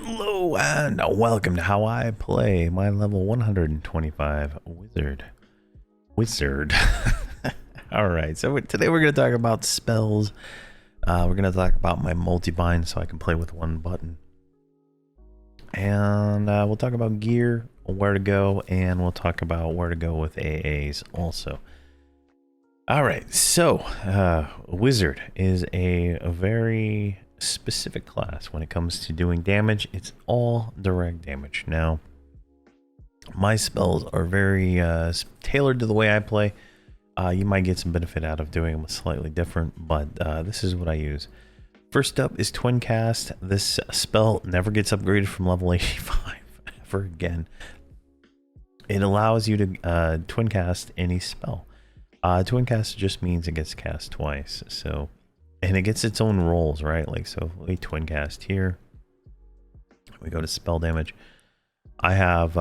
Hello and welcome to How I Play, my level 125 wizard. All right, so today we're going to talk about spells. We're going to talk about my multi-bind so I can play with one button. And we'll talk about gear, where to go, and we'll talk about where to go with AAs also. All right, so wizard is a very specific class when it comes to doing damage. It's all direct damage. Now, my spells are very tailored to the way I play. You might get some benefit out of doing them slightly different, but this is what I use. First up is Twin Cast. This spell never gets upgraded from level 85 ever again. It allows you to Twin Cast any spell. Twin Cast just means it gets cast twice, so, and it gets its own rolls, right? Like, so we Twin Cast here. We go to spell damage. I have,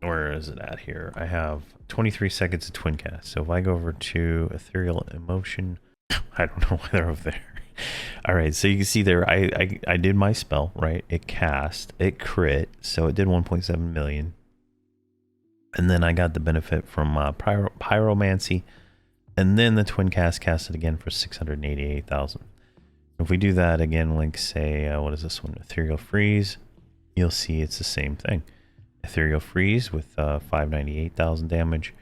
where is it at here? I have 23 seconds of Twin Cast. So if I go over to Ethereal Emotion, I don't know why they're over there. All right, so you can see there, I did my spell, right? It cast, it crit, so it did 1.7 million. And then I got the benefit from Pyromancy, and then the Twin Cast casted again for 688,000. If we do that again, like say, what is this one? Ethereal Freeze, you'll see it's the same thing. Ethereal Freeze with 598,000 damage.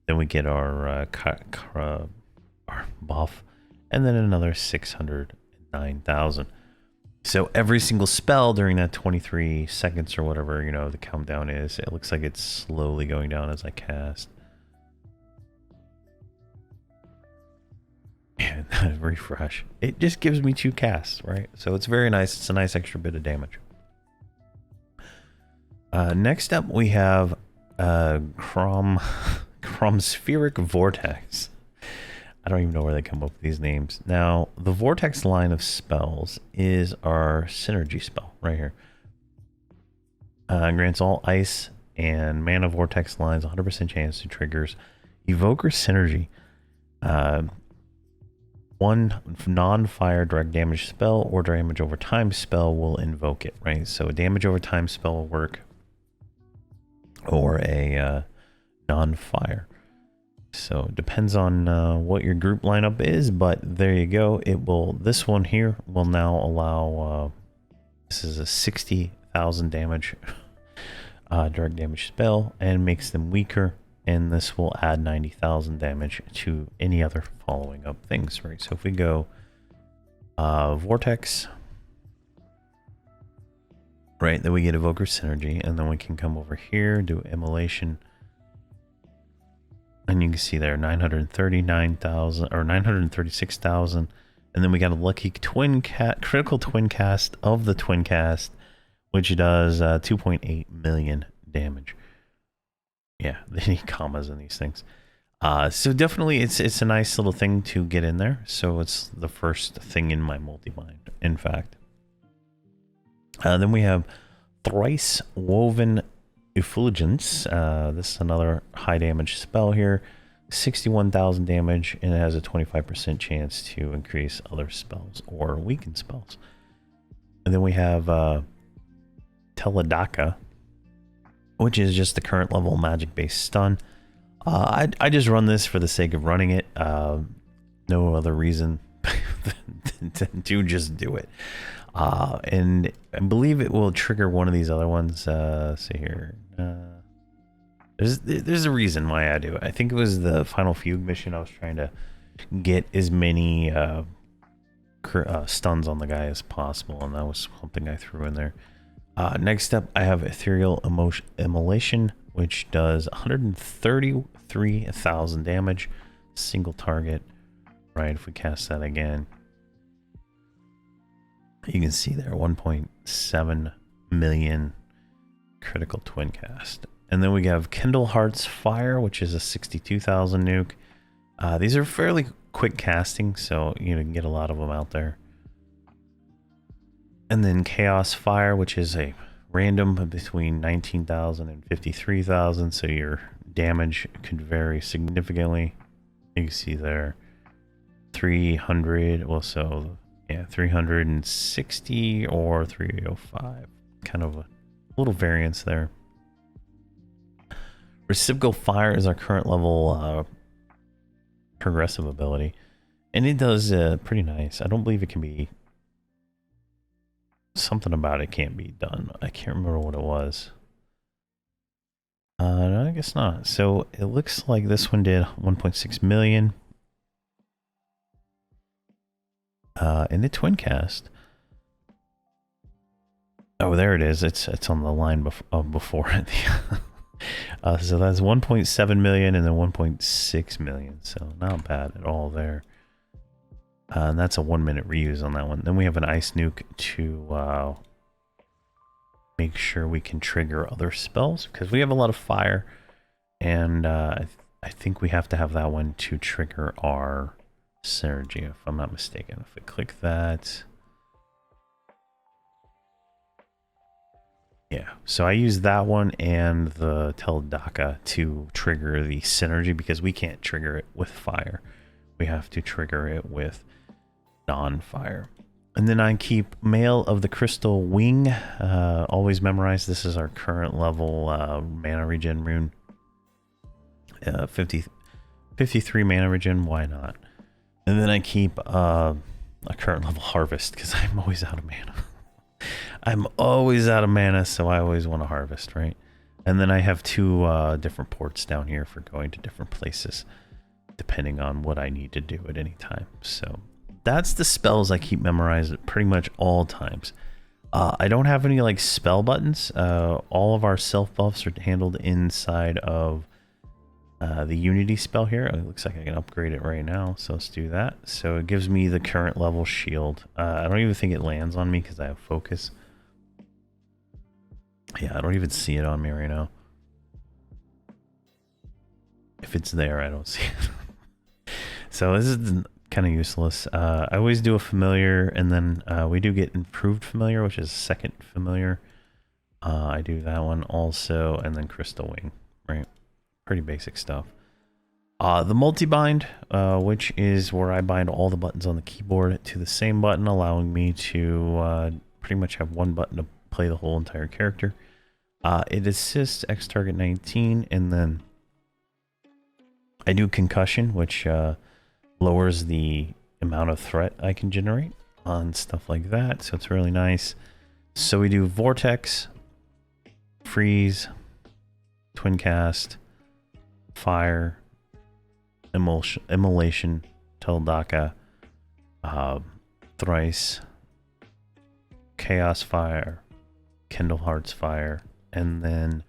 Then we get our buff, and then another 609,000. So every single spell during that 23 seconds or whatever, you know, the countdown is, it looks like it's slowly going down as I cast. And refresh. It just gives me 2 casts, right? So it's very nice. It's a nice extra bit of damage. Next up, we have Chromspheric Vortex. I don't even know where they come up with these names. Now, the Vortex line of spells is our synergy spell right here. Grants all ice and mana vortex lines 100% chance to triggers Evoker Synergy. One non-fire direct damage spell or damage over time spell will invoke it, right? So a damage over time spell will work, or a non-fire. So it depends on what your group lineup is, but there you go. It will, this one here will now allow, this is a 60,000 damage direct damage spell and makes them weaker, and this will add 90,000 damage to any other following up things, right? So if we go Vortex, right, then we get Evoker Synergy, and then we can come over here, do Immolation. And you can see there 939,000 or 936,000, and then we got a lucky critical twin cast of the Twin Cast, which does 2.8 million damage. Yeah, they need commas in these things. So definitely it's a nice little thing to get in there. So it's the first thing in my multi-bind, in fact. Then we have Thrice Woven Effulgence. This is another high damage spell here, 61,000 damage, and it has a 25% chance to increase other spells or weaken spells. And then we have Teledaka, which is just the current level magic based stun. I just run this for the sake of running it, no other reason to just do it. And I believe it will trigger one of these other ones. See here. There's a reason why I do it. I think it was the Final Fugue mission. I was trying to get as many stuns on the guy as possible, and that was something I threw in there. Next up, I have Ethereal Immolation, which does 133,000 damage, single target. Right, if we cast that again, you can see there 1.7 million critical twin cast. And then we have Kindle Heart's Fire, which is a 62,000 nuke. These are fairly quick casting, so you can get a lot of them out there. And then Chaos Fire, which is a random between 19,000 and 53,000, so your damage could vary significantly. You can see there 300, well, so yeah, 360 or 305. kind of a little variance there. Reciprocal fire is our current level progressive ability, and it does pretty nice. I don't believe it can be, something about it can't be done. I can't remember what it was. No, I guess not. So it looks like this one did 1.6 million. In the twin cast. Oh, there it is. It's on the line before it. So that's 1.7 million and then 1.6 million. So not bad at all there. And that's a 1 minute reuse on that one. Then we have an ice nuke to make sure we can trigger other spells, because we have a lot of fire, and I think we have to have that one to trigger our synergy, if I'm not mistaken. If we click that, yeah, so I use that one and the Teldaka to trigger the synergy, because we can't trigger it with fire. We have to trigger it with non-fire. And then I keep Mail of the Crystal Wing. Always memorize. This is our current level mana regen rune. 53 mana regen. Why not? And then I keep a current level Harvest, because I'm always out of mana. I'm always out of mana, so I always want to harvest, right? And then I have two different ports down here for going to different places, depending on what I need to do at any time. So that's the spells I keep memorized at pretty much all times. I don't have any like spell buttons. All of our self buffs are handled inside of the Unity spell here. It looks like I can upgrade it right now, so let's do that. So it gives me the current level shield. I don't even think it lands on me because I have focus. Yeah, I don't even see it on me right now. If it's there, I don't see it. So this is kind of useless. I always do a familiar, and then we do get improved familiar, which is second familiar. I do that one also, and then Crystal Wing, right? Pretty basic stuff. The multi-bind, which is where I bind all the buttons on the keyboard to the same button, allowing me to pretty much have one button to play the whole entire character. It assists X target 19, and then I do concussion, which lowers the amount of threat I can generate on stuff like that, so it's really nice. So we do vortex, freeze, twin cast, fire, immolation, Teldaka, thrice, chaos fire, kindle hearts fire, and then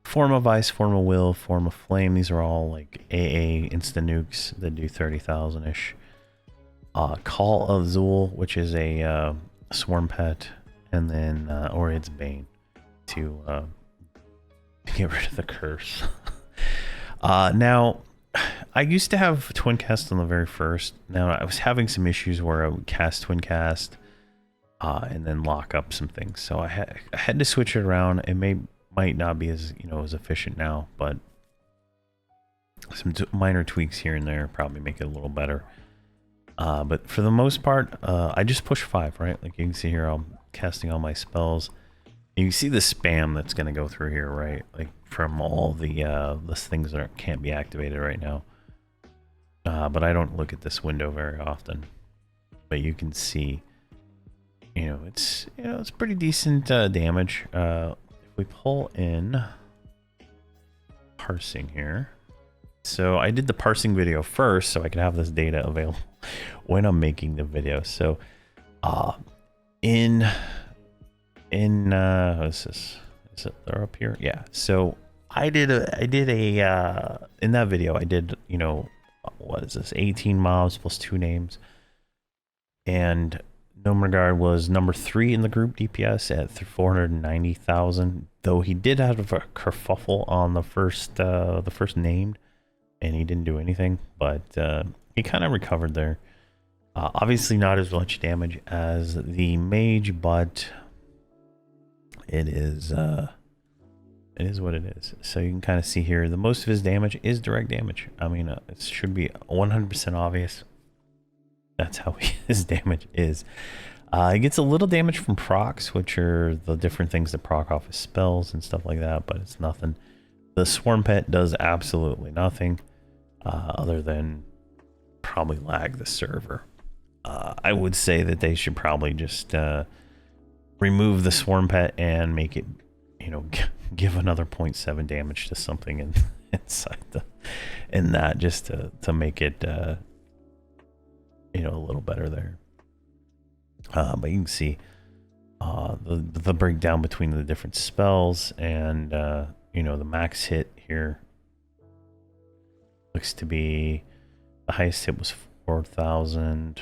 form of ice, form of will, form of flame. These are all like AA instant nukes that do 30,000 ish. Call of Zul, which is a swarm pet, and then Oriad's Bane to get rid of the curse. Now, I used to have twin cast on the very first. Now I was having some issues where I would cast twin cast and then lock up some things. So I had to switch it around. It might not be as as efficient now, but some minor tweaks here and there probably make it a little better. But for the most part, I just push 5, right? Like you can see here, I'm casting all my spells. You can see the spam that's going to go through here, right? Like from all the things that can't be activated right now. But I don't look at this window very often. But you can see, it's pretty decent damage. If we pull in parsing here. So I did the parsing video first so I can have this data available when I'm making the video. So in what's this? Is it there up here? Yeah. So I did a in that video I did, what is this? 18 mobs plus 2 names. And Nomregard was number 3 in the group DPS at 490,000. Though he did have a kerfuffle on the first named, and he didn't do anything, but he kind of recovered there. Obviously not as much damage as the mage, but it is what it is. So you can kind of see here, the most of his damage is direct damage. I mean, it should be 100% obvious. That's how his damage is. It gets a little damage from procs, which are the different things that proc off his spells and stuff like that, but it's nothing. The Swarm Pet does absolutely nothing other than probably lag the server. I would say that they should probably just remove the Swarm Pet and make it, you know, give another 0.7 damage to something inside that just to make it, you know, a little better there. But you can see the breakdown between the different spells and, you know, the max hit here looks to be, the highest hit was 4,000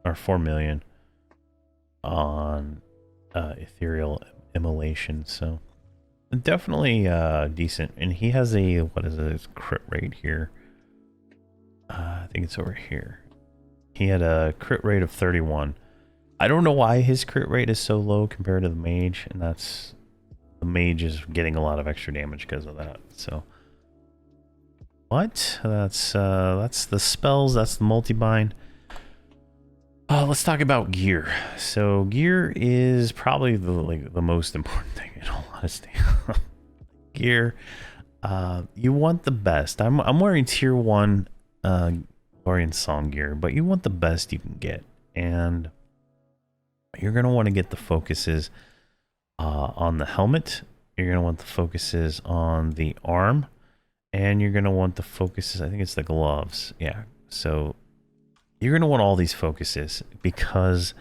or 4 million on ethereal immolation. So definitely decent. And he has a, what is it, his crit rate here? I think it's over here. He had a crit rate of 31. I don't know why his crit rate is so low compared to the mage, and that's, the mage is getting a lot of extra damage because of that. So, but that's the spells. That's the multi-bind. Let's talk about gear. So gear is probably the most important thing in all honesty. Gear, you want the best. I'm wearing tier 1 Lorien Song gear, but you want the best you can get, and you're going to want to get the focuses on the helmet. You're going to want the focuses on the arm, and you're going to want the focuses, I think it's the gloves. Yeah. So you're going to want all these focuses because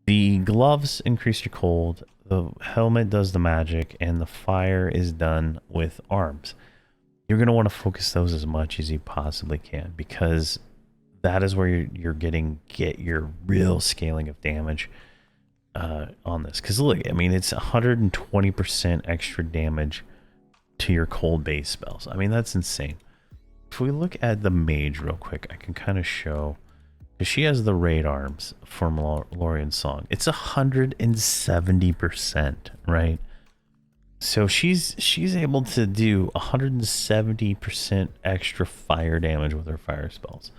the gloves increase your cold, the helmet does the magic, and the fire is done with arms. You're going to want to focus those as much as you possibly can, because that is where you're get your real scaling of damage on this. Because look, I mean, it's 120% extra damage to your cold base spells. I mean, that's insane. If we look at the mage real quick, I can kind of show, because she has the raid arms from Lorien Song. It's 170%, right? So she's able to do 170% extra fire damage with her fire spells.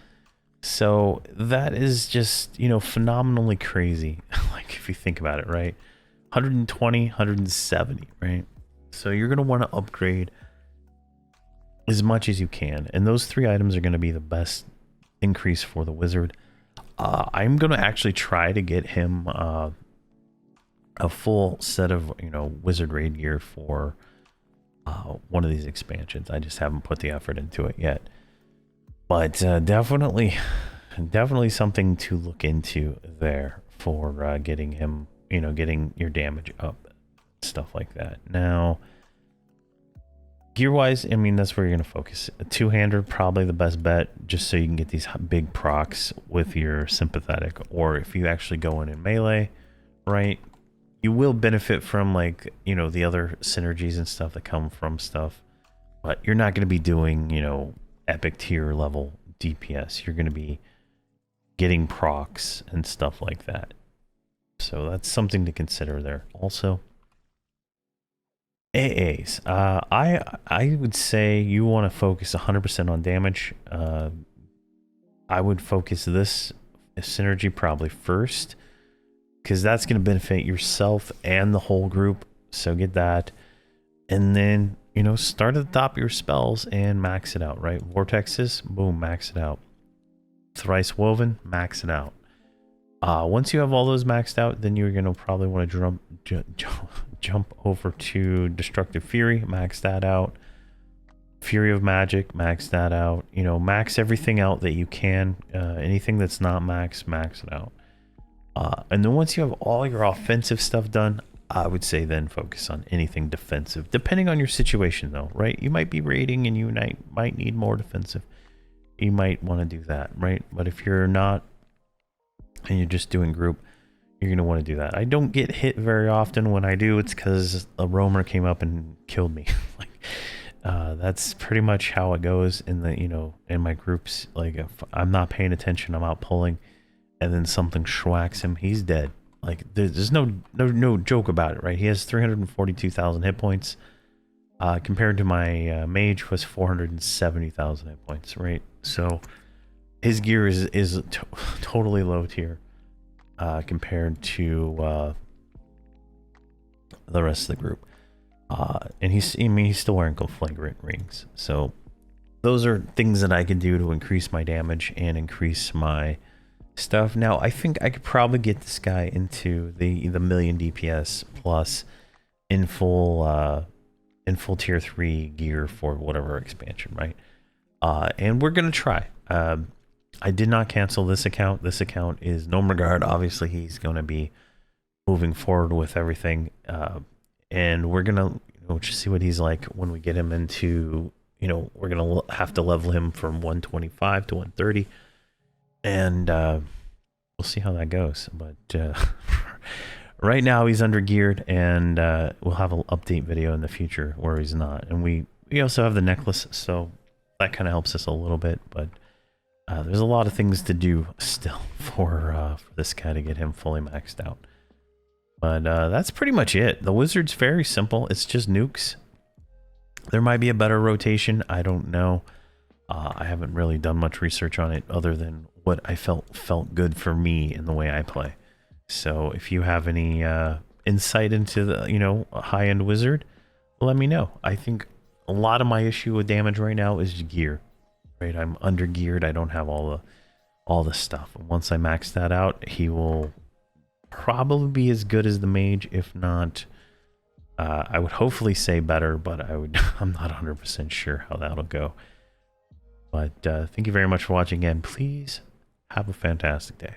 So that is just, you know, phenomenally crazy. Like if you think about it, right? 120, 170, right? So you're going to want to upgrade as much as you can. And those 3 items are going to be the best increase for the wizard. I'm going to actually try to get him a full set of, you know, wizard raid gear for one of these expansions. I just haven't put the effort into it yet, but definitely something to look into there for getting him, you know, getting your damage up, stuff like that. Now gear wise, I mean, that's where you're going to focus. A 2-hander, probably the best bet, just so you can get these big procs with your sympathetic, or if you actually go in melee, right? You will benefit from, like, you know, the other synergies and stuff that come from stuff, but you're not going to be doing, you know, epic tier level DPS. You're going to be getting procs and stuff like that. So that's something to consider there. Also, AAs. I would say you want to focus 100% on damage. I would focus this synergy probably first, because that's going to benefit yourself and the whole group. So get that. And then, you know, start at the top of your spells and max it out, right? Vortexes, boom, max it out. Thrice Woven, max it out. Once you have all those maxed out, then you're going to probably want to jump over to Destructive Fury, max that out. Fury of Magic, max that out. You know, max everything out that you can. Anything that's not max, max it out. And then once you have all your offensive stuff done, I would say then focus on anything defensive, depending on your situation though, right? You might be raiding and you might need more defensive. You might want to do that, right? But if you're not and you're just doing group, you're going to want to do that. I don't get hit very often. When I do, it's because a roamer came up and killed me. Like, that's pretty much how it goes in the, you know, in my groups. Like if I'm not paying attention, I'm out pulling, and then something schwacks him, he's dead. Like there's no joke about it, right? He has 342,000 hit points, compared to my mage was 470,000 hit points, right? So his gear is totally low tier. compared to the rest of the group. And he's still wearing flagrant rings. So those are things that I can do to increase my damage and increase my stuff. Now, I think I could probably get this guy into the million DPS plus in full tier 3 gear for whatever expansion, right? And we're gonna try. I did not cancel this account. This account is no regard. Obviously, he's gonna be moving forward with everything, and we're gonna just see what he's like when we get him into. We're gonna have to level him from 125 to 130, and we'll see how that goes. But right now he's under geared, and we'll have an update video in the future where he's not. And we also have the necklace, so that kind of helps us a little bit. But there's a lot of things to do still for this guy to get him fully maxed out. But that's pretty much it. The wizard's very simple. It's just nukes. There might be a better rotation. I don't know. I haven't really done much research on it other than what I felt good for me in the way I play. So if you have any insight into the a high-end wizard, let me know. I think a lot of my issue with damage right now is gear. Right, I'm under geared. I don't have all the stuff. And once I max that out, he will probably be as good as the mage, if not. I would hopefully say better, but I'm not 100% sure how that'll go. But thank you very much for watching, and please have a fantastic day.